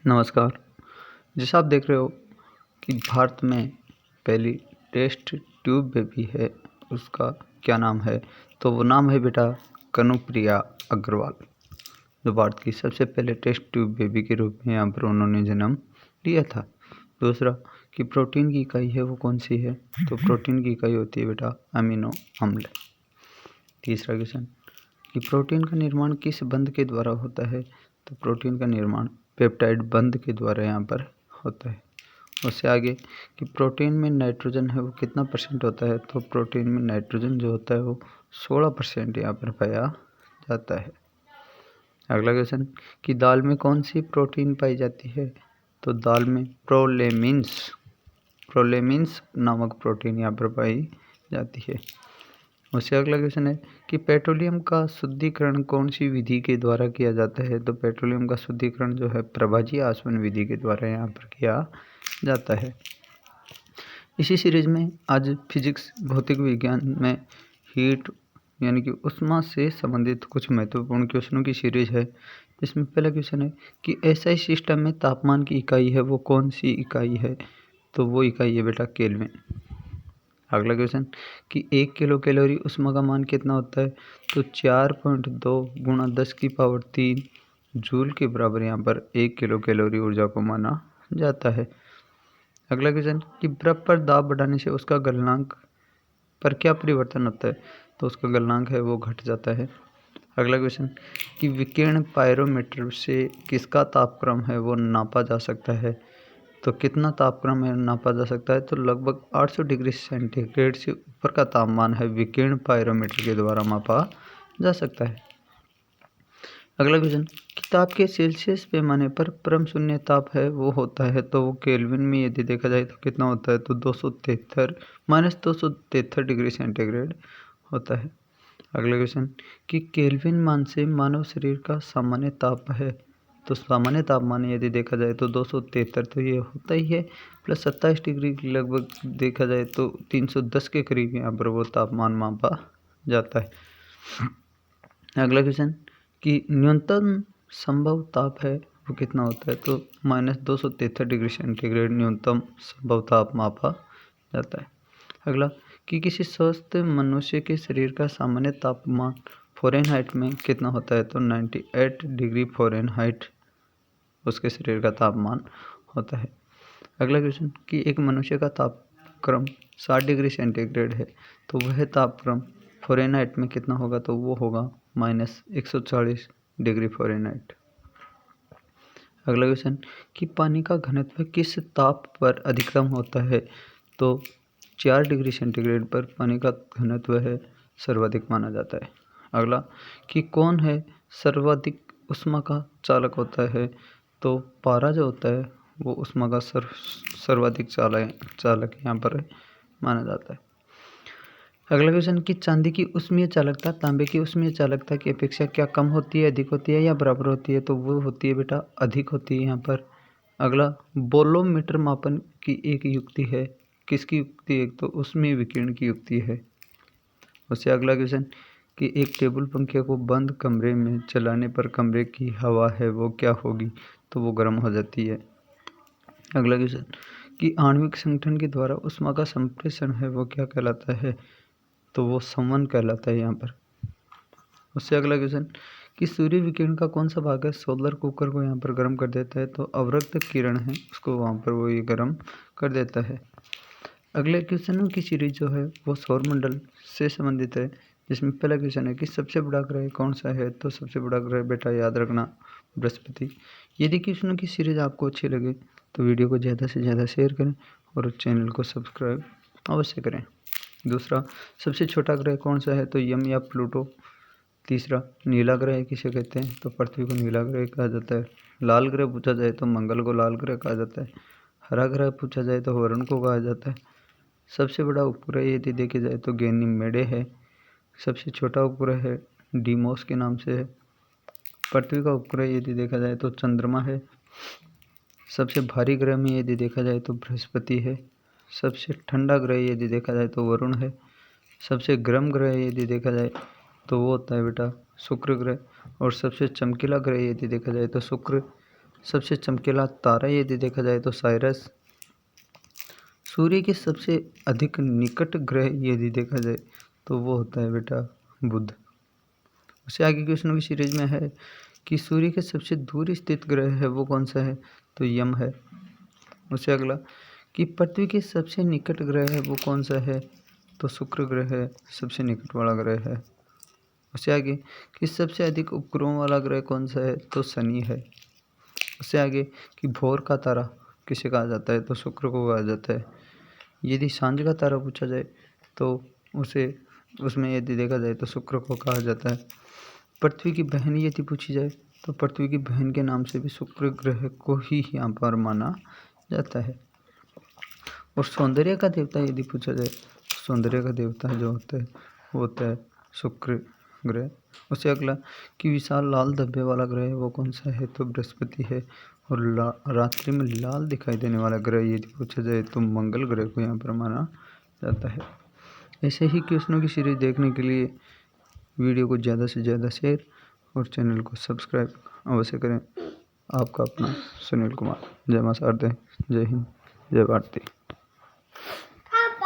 नमस्कार। जैसा आप देख रहे हो कि भारत में पहली टेस्ट ट्यूब बेबी है, उसका क्या नाम है? तो वो नाम है बेटा कनुप्रिया अग्रवाल, जो भारत की सबसे पहले टेस्ट ट्यूब बेबी के रूप में यहाँ पर उन्होंने जन्म लिया था। दूसरा कि प्रोटीन की इकाई है वो कौन सी है? तो प्रोटीन की इकाई होती है बेटा अमीनो अम्ल। तीसरा क्वेश्चन कि प्रोटीन का निर्माण किस बंध के द्वारा होता है? तो प्रोटीन का निर्माण पेप्टाइड बंध के द्वारा यहाँ पर होता है। उससे आगे कि प्रोटीन में नाइट्रोजन है वो कितना परसेंट होता है? तो प्रोटीन में नाइट्रोजन जो होता है वो 16% यहाँ पर पाया जाता है। अगला क्वेश्चन कि दाल में कौन सी प्रोटीन पाई जाती है? तो दाल में प्रोलेमिन्स नामक प्रोटीन यहाँ पर पाई जाती है। उससे अगला क्वेश्चन है कि पेट्रोलियम का शुद्धिकरण कौन सी विधि के द्वारा किया जाता है? तो पेट्रोलियम का शुद्धिकरण जो है प्रभाजी आसवन विधि के द्वारा यहाँ पर किया जाता है। इसी सीरीज में आज फिजिक्स भौतिक विज्ञान में हीट यानी कि ऊष्मा से संबंधित कुछ महत्वपूर्ण क्वेश्चनों की सीरीज है। इसमें पहला क्वेश्चन है कि एसआई सिस्टम में तापमान की इकाई है वो कौन सी इकाई है? तो वो इकाई है बेटा केल्विन। अगला क्वेश्चन कि 1 किलो कैलोरी ऊष्मा का मान कितना होता है? तो 4.2 गुणा 10⁻³ जूल के बराबर यहाँ पर 1 किलो कैलोरी ऊर्जा को माना जाता है। अगला क्वेश्चन कि बर्फ पर दाब बढ़ाने से उसका गलनांक पर क्या परिवर्तन होता है? तो उसका गलनांक है वो घट जाता है। अगला क्वेश्चन कि विकिरण पायरोमीटर से किसका तापक्रम है वो नापा जा सकता है? तो कितना तापक्रम है नापा जा सकता है? तो लगभग 800 डिग्री सेंटीग्रेड से ऊपर का तापमान है विकिरण पायरोमीटर के द्वारा मापा जा सकता है। अगला क्वेश्चन कि ताप के सेल्सियस पैमाने पर परम शून्य ताप है वो होता है, तो वो केल्विन में यदि देखा जाए तो कितना होता है? तो -273 डिग्री सेंटीग्रेड होता है। अगला क्वेश्चन कि केल्विन मान से मानव शरीर का सामान्य ताप है, तो सामान्य तापमान यदि देखा जाए तो 273 तो ये होता ही है, प्लस 27 डिग्री लगभग देखा जाए तो 310 के करीब यहाँ पर वो तापमान मापा जाता है। अगला क्वेश्चन कि न्यूनतम संभव ताप है वो कितना होता है? तो -273 डिग्री सेंटीग्रेड न्यूनतम संभव ताप मापा जाता है। अगला कि किसी स्वस्थ मनुष्य के शरीर का सामान्य तापमान फ़ारेनहाइट में कितना होता है? तो 98 डिग्री फ़ारेनहाइट उसके शरीर का तापमान होता है। अगला क्वेश्चन कि एक मनुष्य का तापक्रम 60 डिग्री सेंटीग्रेड है, तो वह तापक्रम फ़ारेनहाइट में कितना होगा? तो वो होगा -140 डिग्री फ़ारेनहाइट। अगला क्वेश्चन कि पानी का घनत्व किस ताप पर अधिकतम होता है? तो 4 डिग्री सेंटीग्रेड पर पानी का घनत्व है सर्वाधिक माना जाता है। अगला कि कौन है सर्वाधिक ऊष्मा का चालक होता है? तो पारा जो होता है वो ऊष्मा का सर्वाधिक चालक यहाँ पर माना जाता है। अगला क्वेश्चन कि चांदी की ऊष्मीय चालकता तांबे की ऊष्मीय चालकता की अपेक्षा क्या कम होती है, अधिक होती है या बराबर होती है? तो वो होती है बेटा अधिक होती है यहाँ पर। अगला बोलोमीटर मापन की एक युक्ति है, किसकी युक्ति? एक तो ऊष्मीय विकिरण की युक्ति है। उससे अगला क्वेश्चन कि एक टेबल पंखे को बंद कमरे में चलाने पर कमरे की हवा है वो क्या होगी? तो वो गर्म हो जाती है। अगला क्वेश्चन कि आणविक संगठन के द्वारा ऊष्मा का संप्रेषण है वो क्या कहलाता है? तो वो संवहन कहलाता है यहाँ पर। उससे अगला क्वेश्चन कि सूर्य विकिरण का कौन सा भाग है सोलर कुकर को यहाँ पर गर्म कर देता है? तो अवरक्त किरण है उसको वहाँ पर वो ये गर्म कर देता है। अगले क्वेश्चनों की सीरीज जो है वो सौरमंडल से संबंधित है, जिसमें पहला क्वेश्चन है कि सबसे बड़ा ग्रह कौन सा है? तो सबसे बड़ा ग्रह बेटा याद रखना बृहस्पति। यदि क्वेश्चनों की सीरीज आपको अच्छी लगे तो वीडियो को ज़्यादा से ज़्यादा शेयर करें और चैनल को सब्सक्राइब अवश्य करें। दूसरा सबसे छोटा ग्रह कौन सा है? तो यम या प्लूटो। तीसरा नीला ग्रह किसे कहते हैं? तो पृथ्वी को नीला ग्रह कहा जाता है। लाल ग्रह पूछा जाए तो मंगल को लाल ग्रह कहा जाता है। हरा ग्रह पूछा जाए तो वरुण को कहा जाता है। सबसे बड़ा उपग्रह यदि देखे जाए तो गैनीमेडे है। सबसे छोटा उपग्रह है डीमोस के नाम से है। पृथ्वी का उपग्रह यदि देखा जाए तो चंद्रमा है। सबसे भारी ग्रह में यदि देखा जाए तो बृहस्पति है। सबसे ठंडा ग्रह यदि देखा जाए तो वरुण है। सबसे गर्म ग्रह यदि देखा जाए तो वो होता है बेटा शुक्र ग्रह। और सबसे चमकीला ग्रह यदि देखा जाए तो शुक्र सबसे चमकीला तारा यदि देखा जाए तो साइरस। सूर्य के सबसे अधिक निकट ग्रह यदि देखा जाए तो वो होता है बेटा बुध। उससे आगे क्वेश्चनों की सीरीज में है कि सूर्य के सबसे दूर स्थित ग्रह है वो कौन सा है, तो यम है। उससे अगला कि पृथ्वी के सबसे निकट ग्रह है वो कौन सा है, तो शुक्र ग्रह है, सबसे निकट वाला ग्रह है। उससे आगे कि सबसे अधिक उपग्रहों वाला ग्रह कौन सा है, तो शनि है। उससे आगे कि भोर का तारा किसे कहा जाता है, तो शुक्र को कहा जाता है। यदि सांझ का तारा पूछा जाए तो उसमें यदि देखा जाए तो शुक्र को कहा जाता है। पृथ्वी की बहन यदि पूछी जाए तो पृथ्वी की बहन के नाम से भी शुक्र ग्रह को ही यहाँ पर माना जाता है। और सौंदर्य का देवता यदि पूछा जाए तो सौंदर्य का देवता जो होता है वो होता है शुक्र ग्रह। उससे अगला कि विशाल लाल धब्बे वाला ग्रह है वो कौन सा है, तो बृहस्पति है। और रात्रि में लाल दिखाई देने वाला ग्रह यदि पूछा जाए तो मंगल ग्रह को यहाँ पर माना जाता है। ऐसे ही क्वेश्चनों की सीरीज देखने के लिए वीडियो को ज़्यादा से ज़्यादा शेयर और चैनल को सब्सक्राइब अवश्य करें। आपका अपना सुनील कुमार। जय मां शारदे, जय हिंद, जय भारती।